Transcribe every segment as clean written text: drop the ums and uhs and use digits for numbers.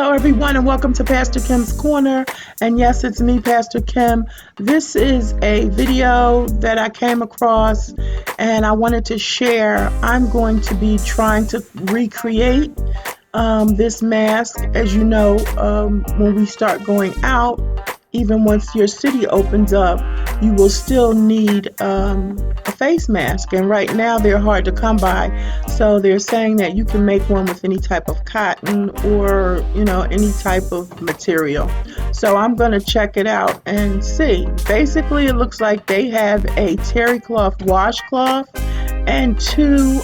Hello, everyone, and welcome to Pastor Kim's Corner. And yes, it's me, Pastor Kim. This is a video that I came across and I wanted to share. I'm going to be trying to recreate this mask. As you know, when we start going out, even once your city opens up, you will still need a face mask. And right now they're hard to come by. So they're saying that you can make one with any type of cotton or, any type of material. So I'm going to check it out and see. Basically, it looks like they have a terry cloth washcloth and two,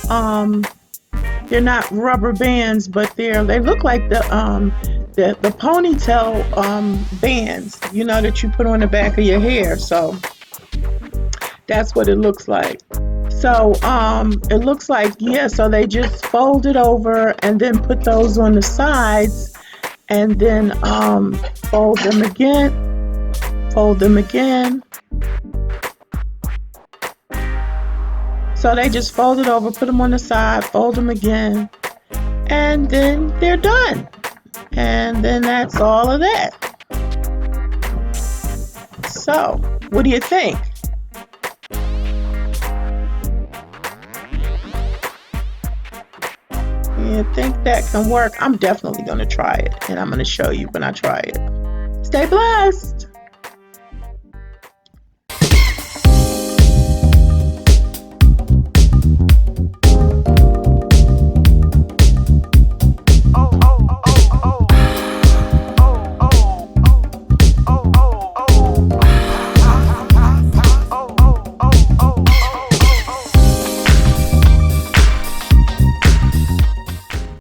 they're not rubber bands, but they look like the ponytail bands, that you put on the back of your hair. So that's what it looks like. So it looks like, so they just fold it over and then put those on the sides and then fold them again. So they just fold it over, put them on the side, fold them again, and then they're done. And then that's all of that. So, what do you think? You think that can work? I'm definitely going to try it, and I'm going to show you when I try it. Stay blessed.